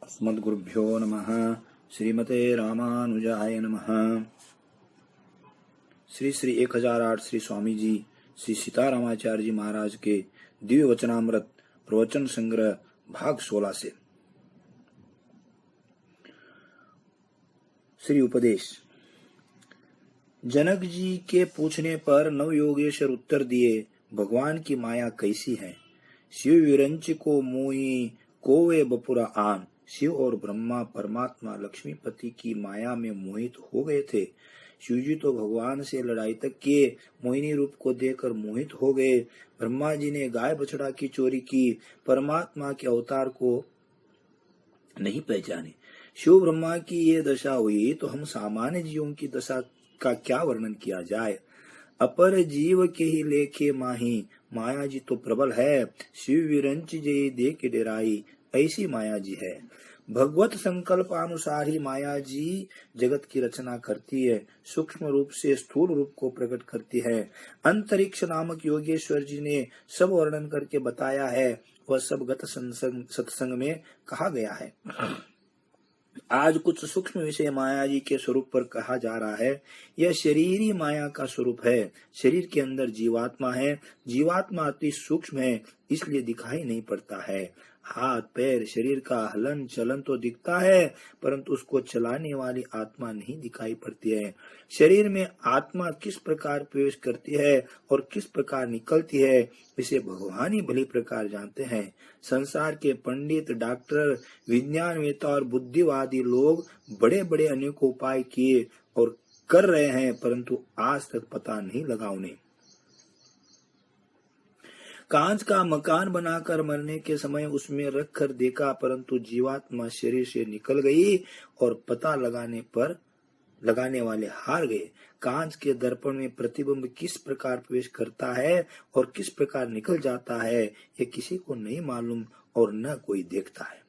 अस्मद्गुरुभ्यो नमः। श्रीमते रामानुजाय नमः। श्री श्री 1008 श्री स्वामी जी श्री सीतारामाचार्य जी महाराज के दिव्य वचनामृत प्रवचन संग्रह भाग 16 से श्री उपदेश। जनक जी के पूछने पर नवयोगेश्वर उत्तर दिए, भगवान की माया कैसी है? शिव विरंच को मोही कोवे बपुरा आन। शिव और ब्रह्मा परमात्मा लक्ष्मीपति की माया में मोहित हो गए थे। शिवजी तो भगवान से लड़ाई तक किए, मोहिनी रूप को देखकर मोहित हो गए। ब्रह्मा जी ने गाय बछड़ा की चोरी की, परमात्मा के अवतार को नहीं पहचाने। शिव ब्रह्मा की ये दशा हुई तो हम सामान्य जीवों की दशा का क्या वर्णन किया जाए। अपर जीव के ही लेखे माही, माया जी तो प्रबल है। शिव विरंच जय दे के डेराई, ऐसी माया जी है। भगवत संकल्प अनुसार ही माया जी जगत की रचना करती है, सूक्ष्म रूप से स्थूल रूप को प्रकट करती है। अंतरिक्ष नामक योगेश्वर जी ने सब वर्णन करके बताया है, वह सब गत सत्संग में कहा गया है। आज कुछ सूक्ष्म विषय माया जी के स्वरूप पर कहा जा रहा है। यह शरीर ही माया का स्वरूप है। शरीर के अंदर जीवात्मा है। जीवात्मा अति सूक्ष्म है, इसलिए दिखाई नहीं पड़ता है। हाथ पैर शरीर का हलन चलन तो दिखता है, परंतु उसको चलाने वाली आत्मा नहीं दिखाई पड़ती है। शरीर में आत्मा किस प्रकार प्रवेश करती है और किस प्रकार निकलती है, इसे भगवान ही भली प्रकार जानते हैं। संसार के पंडित, डॉक्टर, विज्ञानवेत्ता और बुद्धिवादी लोग बड़े बड़े अनेक उपाय किए और कर रहे हैं, परंतु आज तक पता नहीं लगा उन्हें। कांच का मकान बनाकर मरने के समय उसमें रख कर देखा, परंतु जीवात्मा शरीर से निकल गई और पता लगाने वाले हार गए। कांच के दर्पण में प्रतिबिंब किस प्रकार प्रवेश करता है और किस प्रकार निकल जाता है, ये किसी को नहीं मालूम और न कोई देखता है।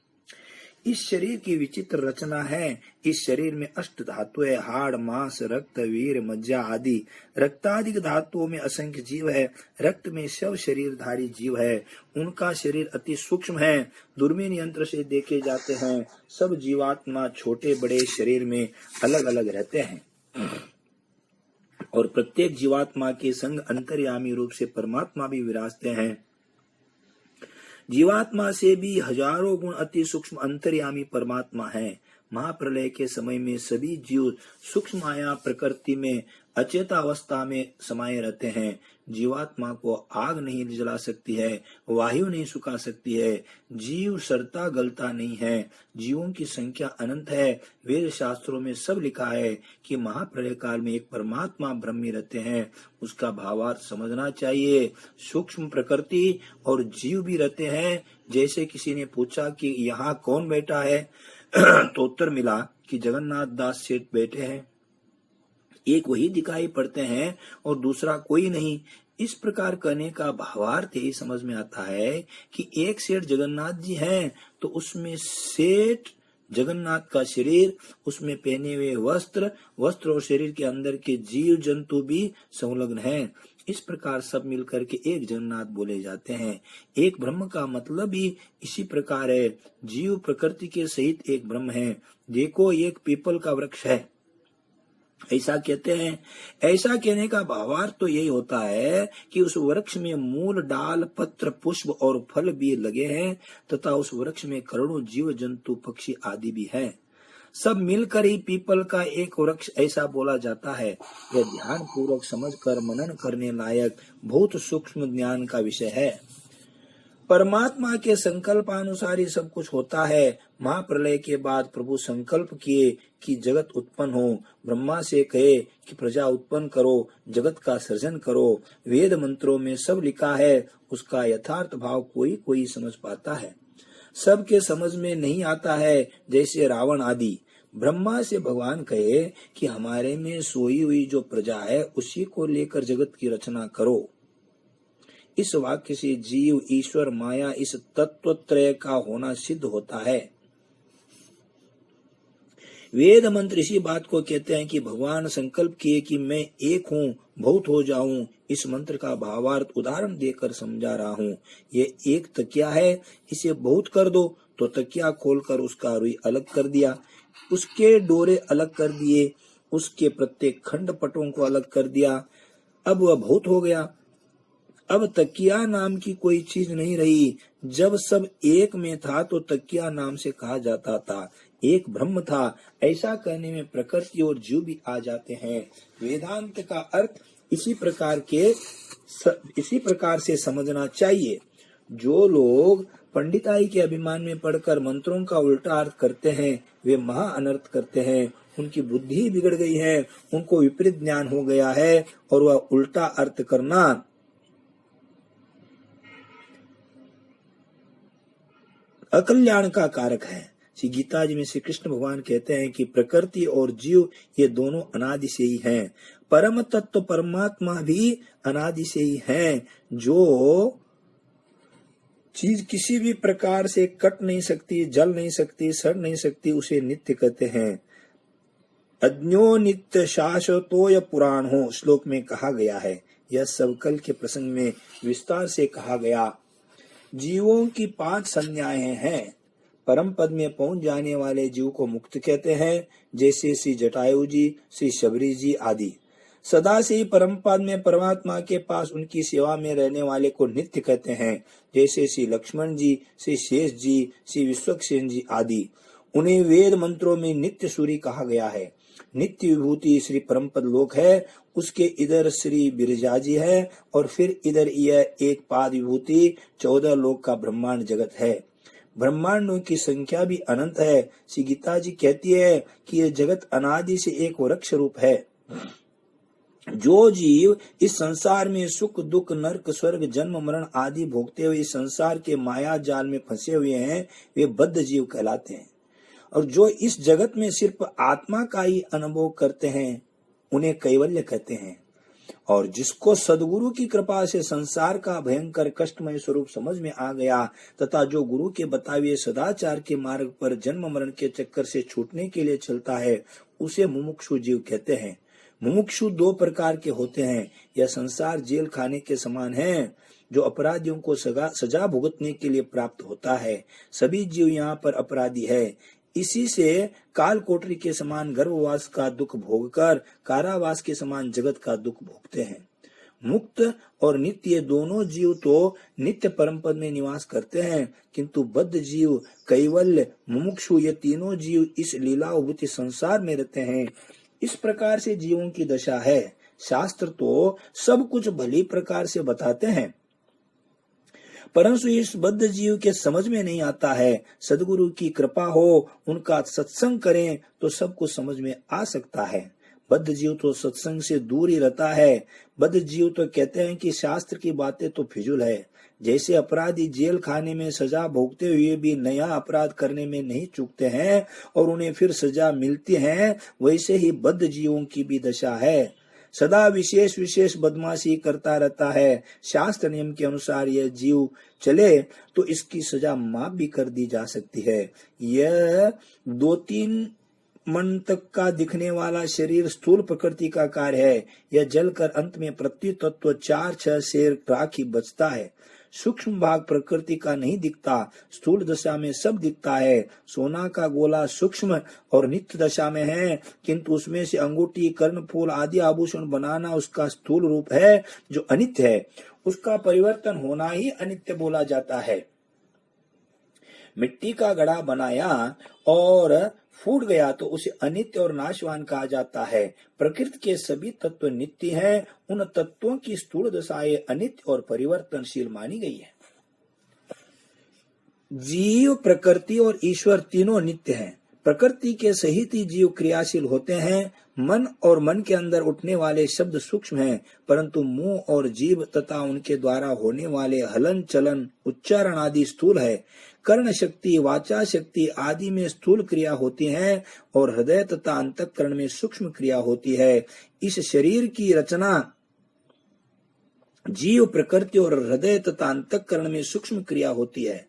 इस शरीर की विचित्र रचना है। इस शरीर में अष्ट धातु है, हाड़, मांस, रक्त, वीर, मज्जा आदि। रक्तादिक धातुओं में असंख्य जीव है। रक्त में सब शरीरधारी जीव है। उनका शरीर अति सूक्ष्म है, दूरबीन यंत्र से देखे जाते हैं। सब जीवात्मा छोटे बड़े शरीर में अलग अलग रहते हैं और प्रत्येक जीवात्मा के संग अंतर्यामी रूप से परमात्मा भी विराजते हैं। जीवात्मा से भी हजारों गुण अति सूक्ष्म अंतर्यामी परमात्मा है। महाप्रलय के समय में सभी जीव सूक्ष्म माया प्रकृति में अचेता अवस्था में समाये रहते हैं। जीवात्मा को आग नहीं जला सकती है, वायु नहीं सुखा सकती है। जीव सड़ता गलता नहीं है। जीवों की संख्या अनंत है। वेद शास्त्रों में सब लिखा है कि महाप्रलय काल में एक परमात्मा ब्रह्मी रहते हैं। उसका भावार्थ समझना चाहिए। सूक्ष्म प्रकृति और जीव भी रहते हैं। जैसे किसी ने पूछा कि यहाँ कौन बैठा है तो उत्तर मिला कि जगन्नाथ दास सेठ बैठे हैं। एक वही दिखाई पड़ते हैं और दूसरा कोई नहीं। इस प्रकार करने का भावार्थ यही समझ में आता है कि एक सेठ जगन्नाथ जी हैं तो उसमें सेठ जगन्नाथ का शरीर, उसमें पहने हुए वस्त्र और शरीर के अंदर के जीव जंतु भी संलग्न हैं। इस प्रकार सब मिलकर के एक जगन्नाथ बोले जाते हैं। एक ब्रह्म का मतलब ही इसी प्रकार है। जीव प्रकृति के सहित एक ब्रह्म है। देखो एक पीपल का वृक्ष है, ऐसा कहते हैं। ऐसा कहने का भावार्थ तो यही होता है कि उस वृक्ष में मूल, डाल, पत्र, पुष्प और फल भी लगे हैं तथा उस वृक्ष में करोड़ों जीव जंतु पक्षी आदि भी हैं। सब मिलकर ही पीपल का एक वृक्ष ऐसा बोला जाता है। यह ध्यान पूर्वक समझकर मनन करने लायक बहुत सूक्ष्म ज्ञान का विषय है। परमात्मा के संकल्पानुसार ही सब कुछ होता है। महाप्रलय के बाद प्रभु संकल्प किए कि जगत उत्पन्न हो। ब्रह्मा से कहे कि प्रजा उत्पन्न करो, जगत का सृजन करो। वेद मंत्रों में सब लिखा है, उसका यथार्थ भाव कोई कोई समझ पाता है, सबके समझ में नहीं आता है। जैसे रावण आदि। ब्रह्मा से भगवान कहे कि हमारे में सोई हुई जो प्रजा है उसी को लेकर जगत की रचना करो। इस वाक्य से जीव, ईश्वर, माया इस तत्वत्रय का होना सिद्ध होता है। वेद मंत्र इसी बात को कहते हैं कि भगवान संकल्प किए कि मैं एक हूँ, बहुत हो जाऊं। इस मंत्र का भावार्थ उदाहरण देकर समझा रहा हूँ। ये एक तकिया है, इसे बहुत कर दो तो तकिया खोलकर उसका रुई अलग कर दिया, उसके डोरे अलग कर दिए, उसके प्रत्येक खंड पटों को अलग कर दिया। अब वह बहुत हो गया। अब तकिया नाम की कोई चीज नहीं रही। जब सब एक में था तो तकिया नाम से कहा जाता था। एक ब्रह्म था। ऐसा कहने में प्रकृति और जीव भी आ जाते हैं। वेदांत का अर्थ इसी प्रकार से समझना चाहिए। जो लोग पंडिताई के अभिमान में पढ़कर मंत्रों का उल्टा अर्थ करते हैं, वे महा अनर्थ करते हैं। उनकी बुद्धि बिगड़ गई है, उनको विपरीत ज्ञान हो गया है और वह उल्टा अर्थ करना अकल्याण का कारक है। श्री गीता जी में श्री कृष्ण भगवान कहते हैं कि प्रकृति और जीव ये दोनों अनादि से ही हैं। परम तत्व परमात्मा भी अनादि से ही है। जो चीज किसी भी प्रकार से कट नहीं सकती, जल नहीं सकती, सड़ नहीं सकती, उसे नित्य कहते हैं। अज्ञो नित्य शाश्वतोय पुराण हो श्लोक में कहा गया है। यह सब कल के प्रसंग में विस्तार से कहा गया। जीवों की 5 संज्ञाएं हैं। परम पद में पहुंच जाने वाले जीव को मुक्त कहते हैं, जैसे श्री जटायु जी, श्री शबरी जी आदि। सदा से ही परम पद में परमात्मा के पास उनकी सेवा में रहने वाले को नित्य कहते हैं, जैसे श्री लक्ष्मण जी, श्री शेष जी, श्री विश्वक्सेन जी आदि। उन्हें वेद मंत्रों में नित्य सूरी कहा गया है। नित्य विभूति श्री परम पद लोक है, उसके इधर श्री बिरजा जी है और फिर इधर यह एक पाद विभूति 14 लोक का ब्रह्मांड जगत है। ब्रह्मांडों की संख्या भी अनंत है। श्री गीता जी कहती है कि यह जगत अनादि से एक वृक्ष रूप है। जो जीव इस संसार में सुख दुख नरक स्वर्ग जन्म मरण आदि भोगते हुए इस संसार के माया जाल में फंसे हुए हैं, वे बद्ध जीव कहलाते हैं। और जो इस जगत में सिर्फ आत्मा का ही अनुभव करते हैं, उन्हें कैवल्य कहते हैं। और जिसको सदगुरु की कृपा से संसार का भयंकर कष्टमय स्वरूप समझ में आ गया तथा जो गुरु के बताए सदाचार के मार्ग पर जन्म मरण के चक्कर से छूटने के लिए चलता है, उसे मुमुक्षु जीव कहते हैं। मुमुक्षु 2 प्रकार के होते हैं। यह संसार जेल खाने के समान है, जो अपराधियों को सजा भुगतने के लिए प्राप्त होता है। सभी जीव यहाँ पर अपराधी है। इसी से काल कोठरी के समान गर्भवास का दुख भोगकर कारावास के समान जगत का दुख भोगते हैं। मुक्त और नित्य दोनों जीव तो नित्य परम पद में निवास करते हैं, किंतु बद्ध जीव, कैवल्य, मुमुक्षु ये तीनों जीव इस लीला उभूति संसार में रहते हैं। इस प्रकार से जीवों की दशा है। शास्त्र तो सब कुछ भली प्रकार से बताते हैं, परंतु इस बद्ध जीव के समझ में नहीं आता है। सदगुरु की कृपा हो, उनका सत्संग करें तो सब कुछ समझ में आ सकता है। बद्ध जीव तो सत्संग से दूर ही रहता है। बद्ध जीव तो कहते हैं कि शास्त्र की बातें तो फिजूल है। जैसे अपराधी जेल खाने में सजा भोगते हुए भी नया अपराध करने में नहीं चूकते हैं और उन्हें फिर सजा मिलती है, वैसे ही बद्ध जीवों की भी दशा है। सदा विशेष बदमाशी करता रहता है। शास्त्र नियम के अनुसार यह जीव चले तो इसकी सजा माफ भी कर दी जा सकती है। यह 2-3 मन तक का दिखने वाला शरीर स्थूल प्रकृति का कार्य है। यह जलकर अंत में पृथ्वी तत्व 4-6 शेर राख ही बचता है। सूक्ष्म भाग प्रकृति का नहीं दिखता, स्थूल दशा में सब दिखता है। सोना का गोला सूक्ष्म और नित्य दशा में है, किंतु उसमें से अंगूठी, कर्णफूल आदि आभूषण बनाना उसका स्थूल रूप है जो अनित्य है। उसका परिवर्तन होना ही अनित्य बोला जाता है। मिट्टी का घड़ा बनाया और फूट गया तो उसे अनित्य और नाशवान कहा जाता है। प्रकृति के सभी तत्व नित्य हैं। उन तत्वों की स्थूल दशाएं अनित्य और परिवर्तनशील मानी गई है। जीव, प्रकृति और ईश्वर तीनों नित्य हैं। प्रकृति के सहित ही जीव क्रियाशील होते हैं। मन और मन के अंदर उठने वाले शब्द सूक्ष्म हैं, परंतु मुंह और जीभ तथा उनके द्वारा होने वाले हलन चलन उच्चारण आदि स्थूल है। कर्ण शक्ति, वाचा शक्ति आदि में स्थूल क्रिया होती है और हृदय तथा अंतःकरण में सूक्ष्म क्रिया होती है। इस शरीर की रचना जीव, प्रकृति और हृदय तथा अंतःकरण में सूक्ष्म क्रिया होती है।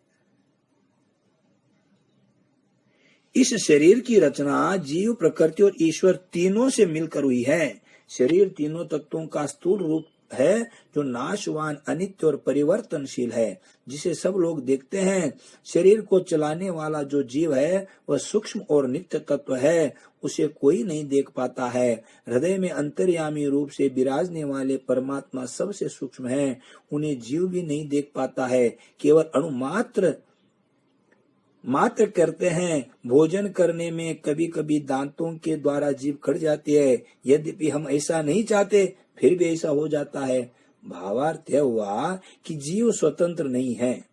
इस शरीर की रचना जीव, प्रकृति और ईश्वर तीनों से मिलकर हुई है। शरीर तीनों तत्वों का स्थूल रूप है जो नाशवान, अनित्य और परिवर्तनशील है, जिसे सब लोग देखते हैं। शरीर को चलाने वाला जो जीव है वह सूक्ष्म और नित्य तत्व है, उसे कोई नहीं देख पाता है। हृदय में अंतर्यामी रूप से विराजने वाले परमात्मा सबसे सूक्ष्म हैं, उन्हें जीव भी नहीं देख पाता है, केवल अणुमात्र करते हैं। भोजन करने में कभी कभी दांतों के द्वारा जीभ कट जाती है, यद्यपि हम ऐसा नहीं चाहते, फिर भी ऐसा हो जाता है। भावार्थ यह हुआ कि जीव स्वतंत्र नहीं है,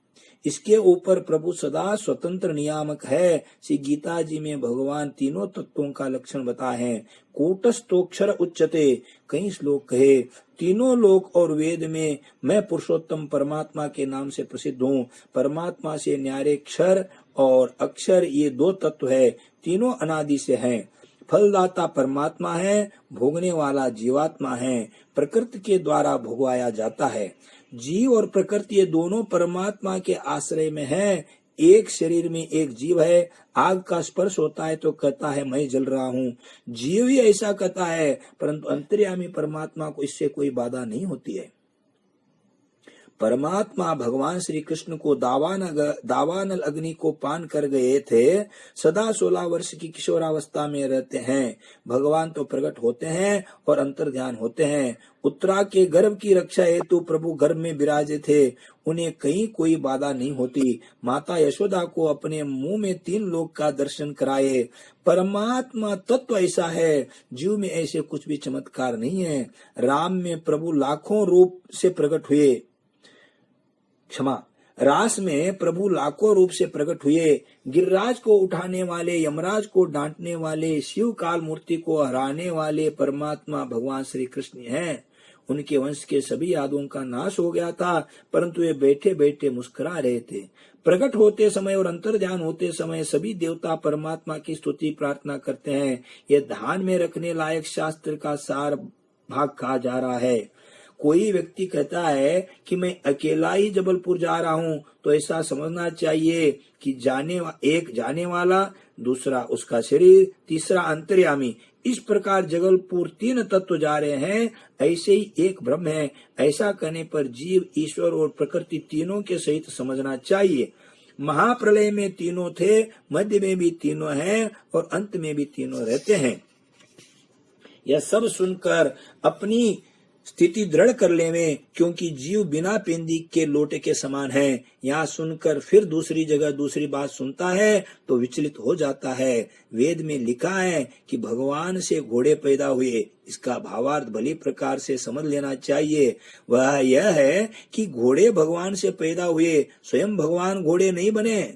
इसके ऊपर प्रभु सदा स्वतंत्र नियामक है। श्री गीता जी में भगवान तीनों तत्वों का लक्षण बताए हैं। कूटस्थोक्षर उच्चते, कई श्लोक कहे, तीनों लोक और वेद में मैं पुरुषोत्तम परमात्मा के नाम से प्रसिद्ध हूँ। परमात्मा से न्यारे क्षर और अक्षर, ये दो तत्व है, तीनों अनादि से हैं। फलदाता परमात्मा है, भोगने वाला जीवात्मा है, प्रकृति के द्वारा भोगवाया जाता है। जीव और प्रकृति ये दोनों परमात्मा के आश्रय में है। एक शरीर में एक जीव है, आग का स्पर्श होता है तो कहता है मैं जल रहा हूँ, जीव ही ऐसा कहता है, परंतु अंतर्यामी परमात्मा को इससे कोई बाधा नहीं होती है। परमात्मा भगवान श्री कृष्ण को दावानल अग्नि को पान कर गए थे। सदा 16 वर्ष की किशोरावस्था में रहते हैं। भगवान तो प्रकट होते हैं और अंतर्ध्यान होते हैं। उत्तरा के गर्भ की रक्षा हेतु प्रभु गर्भ में विराजे थे, उन्हें कहीं कोई बाधा नहीं होती। माता यशोदा को अपने मुंह में 3 लोक का दर्शन कराए। परमात्मा तत्व ऐसा है, जीव में ऐसे कुछ भी चमत्कार नहीं है। राम में प्रभु लाखों रूप से प्रकट हुए, रास में प्रभु लाखों रूप से प्रकट हुए। गिरिराज को उठाने वाले, यमराज को डांटने वाले, शिव काल मूर्ति को हराने वाले परमात्मा भगवान श्री कृष्ण हैं। उनके वंश के सभी यादों का नाश हो गया था, परंतु वे बैठे बैठे मुस्कुरा रहे थे। प्रकट होते समय और अंतर्ध्यान होते समय सभी देवता परमात्मा की स्तुति प्रार्थना करते हैं। यह ध्यान में रखने लायक शास्त्र का सार भाग कहा जा रहा है। कोई व्यक्ति कहता है कि मैं अकेला ही जबलपुर जा रहा हूँ, तो ऐसा समझना चाहिए कि एक जाने वाला, दूसरा उसका शरीर, तीसरा अंतर्यामी, इस प्रकार जबलपुर 3 तत्व जा रहे हैं, ऐसे ही एक ब्रह्म है। ऐसा कहने पर जीव, ईश्वर और प्रकृति तीनों के सहित समझना चाहिए। महाप्रलय में तीनों थे, मध्य में भी तीनों हैं और अंत में भी तीनों रहते हैं। यह सब सुनकर अपनी स्थिति दृढ़ कर लेवे, क्योंकि जीव बिना पेंदी के लोटे के समान है। यहाँ सुनकर फिर दूसरी जगह दूसरी बात सुनता है तो विचलित हो जाता है। वेद में लिखा है कि भगवान से घोड़े पैदा हुए, इसका भावार्थ भली प्रकार से समझ लेना चाहिए। वह यह है कि घोड़े भगवान से पैदा हुए, स्वयं भगवान घोड़े नहीं बने।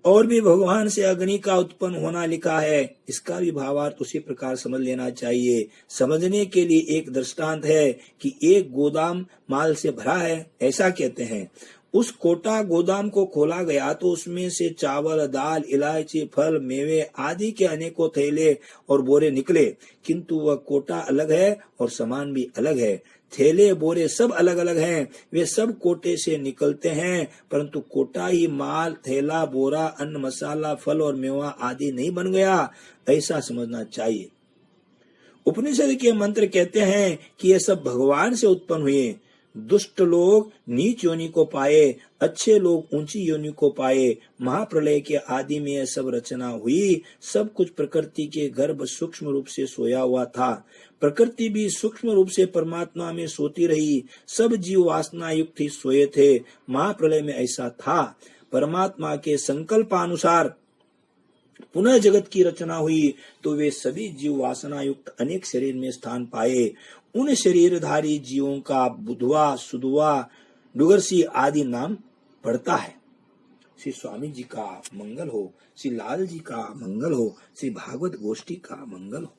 और भी भगवान से अग्नि का उत्पन्न होना लिखा है, इसका भी भावार्थ उसी प्रकार समझ लेना चाहिए। समझने के लिए एक दृष्टांत है कि एक गोदाम माल से भरा है, ऐसा कहते हैं। उस कोटा गोदाम को खोला गया तो उसमें से चावल, दाल, इलायची, फल, मेवे आदि के अनेकों थैले और बोरे निकले, किंतु वह कोटा अलग है और सामान भी अलग है। थैले बोरे सब अलग अलग हैं, वे सब कोटे से निकलते हैं, परंतु कोटा ही माल, थैला, बोरा, अन्न, मसाला, फल और मेवा आदि नहीं बन गया, ऐसा समझना चाहिए। उपनिषद के मंत्र कहते हैं कि ये सब भगवान से उत्पन्न हुए। दुष्ट लोग नीच योनि को पाए, अच्छे लोग ऊंची योनि को पाए। महाप्रलय के आदि में यह सब रचना हुई। सब कुछ प्रकृति के गर्भ सूक्ष्म रूप से सोया हुआ था। प्रकृति भी सूक्ष्म रूप से परमात्मा में सोती रही। सब जीव वासना युक्त ही सोए थे। महाप्रलय में ऐसा था। परमात्मा के संकल्पानुसार पुनः जगत की रचना हुई तो वे सभी जीव वासना युक्त अनेक शरीर में स्थान पाए। उन शरीरधारी जीवों का बुधवा, सुधवा, डुगरसी आदि नाम पड़ता है। श्री स्वामी जी का मंगल हो, श्री लाल जी का मंगल हो, श्री भागवत गोष्ठी का मंगल हो।